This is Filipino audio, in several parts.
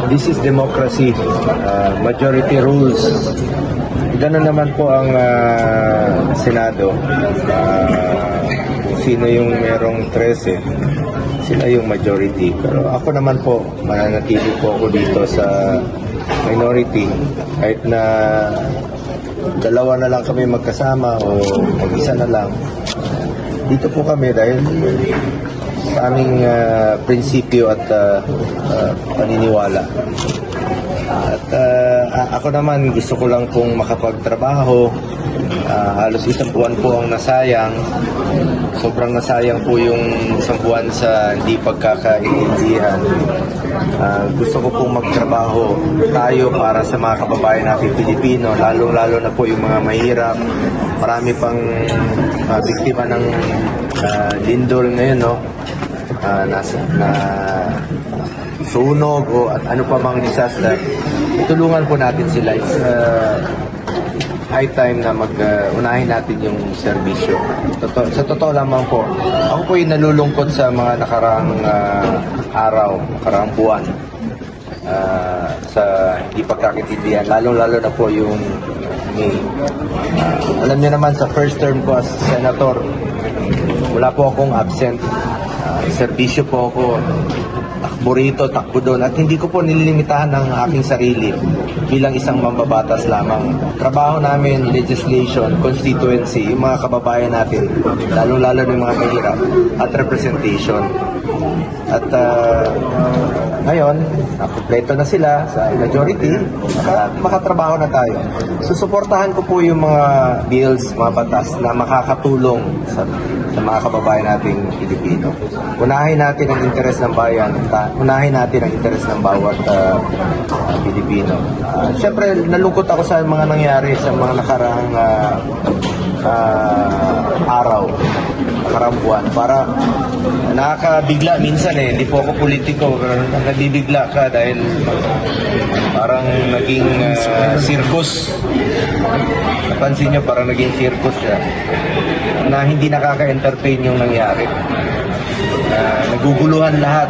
This is democracy. Majority rules. Ganun naman po ang Senado. Sino yung merong 13, sila yung majority. Pero ako naman po, mananatili po ako dito sa minority. Kahit na dalawa na lang kami magkasama o mag-isa na lang. Dito po kami dahil sa aming prinsipyo at paniniwala. At ako naman gusto ko lang pong makapagtrabaho. Halos isang buwan po ang nasayang. Sobrang nasayang po yung isang buwan sa hindi pagkakaintindihan. Gusto ko pong magtrabaho tayo para sa mga kababayan natin Pilipino, lalong-lalo na po yung mga mahirap. Marami pang biktima ng lindol ngayon, no? Sunog o at ano pa mang disaster. Tulungan po natin sila. It's high time na unahin natin yung serbisyo. Sa totoo lamang po, ako po yung nalulungkot sa mga nakaraang araw, nakaraang buwan sa hindi pagkakaintindihan, lalong-lalo na po yung alam niyo naman sa first term ko as senator, wala po akong absent. Serbisyo po ako, takbo rito, takbo doon, at hindi ko po nililimitahan ng aking sarili bilang isang mambabatas lamang. Trabaho namin, legislation, constituency, yung mga kababayan natin, lalo-lalo yung mga mahirap, at representation. At ngayon, kompleto na sila sa majority, makatrabaho na tayo. Susuportahan ko po yung mga bills, mga batas na makakatulong sa mga kababayan nating Pilipino. Unahin natin ang interes ng bayan, unahin natin ang interes ng bawat Pilipino. Siyempre, nalungkot ako sa mga nangyari sa mga nakaraang araw, nakaraang buwan. Para nakakabigla minsan hindi po ako politiko, pero nabibigla ka dahil parang naging circus. Napansin nyo, parang naging circus siya na hindi nakaka-entertain yung nangyari. Naguguluhan lahat,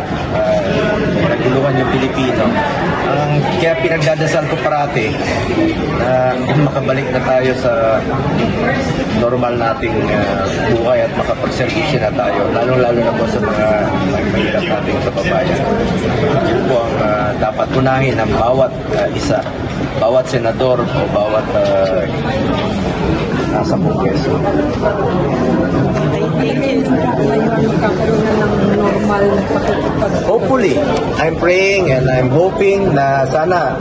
naguguluhan yung Pilipino. Kaya pinagdadasal ko parati na makabalik na tayo sa normal nating buhay at makapagservisyo na tayo, lalong-lalo na po sa mga mahirap nating kababayan. Yun po ang dapat unahin ng bawat isa, bawat senador o bawat nasa Kongreso. Hopefully, I'm praying and I'm hoping na sana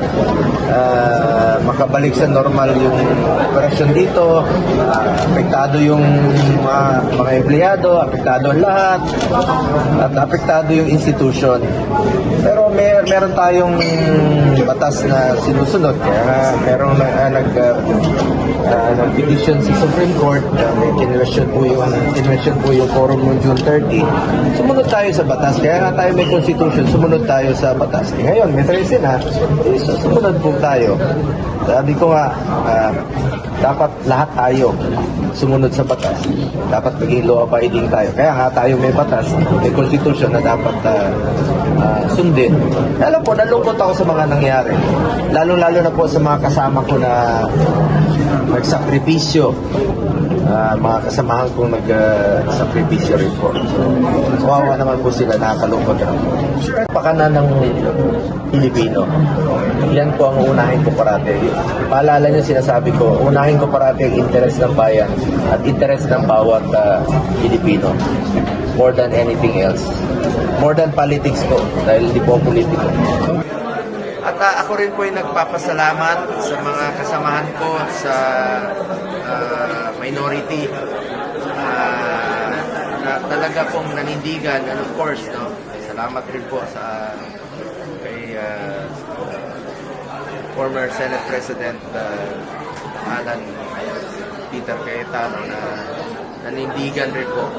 makabalik sa normal yung operasyon dito. Apektado yung mga empleyado, apektado ang lahat, at apektado yung institution. Pero meron tayong batas na sinusunod. Kaya merong nag-petition si Supreme Court, may kinwestiyon po yung quorum noong June 30. Sumunod tayo sa batas. Kaya nga tayo may constitution, sumunod tayo sa batas. Ngayon, may 13 na, sumunod po tayo. Sabi ko nga, dapat lahat tayo sumunod sa batas. Dapat maging law-abiding tayo. Kaya nga tayo may batas, may constitution na dapat sundin. Alam po, nalungkot ako sa mga nangyari. Lalo-lalo na po sa mga kasama ko na nagsakripisyo. Mga kasamahan kong nagsakripisyo rin po. So, kawawa naman po sila, nakakalungkot na. Pakanan ng Pilipino. Yan po ang unahin ko parati. Paalala niyo sinasabi ko, unahin ko parati ang interes ng bayan at interes ng bawat Pilipino. More than anything else. More than politics po, dahil hindi po politiko. At ako rin po ay nagpapasalamat sa mga kasamahan ko sa minority na talaga pong nanindigan, and of course, no, salamat rin po sa kay former Senate President Alan Peter Cayetano na nanindigan rin po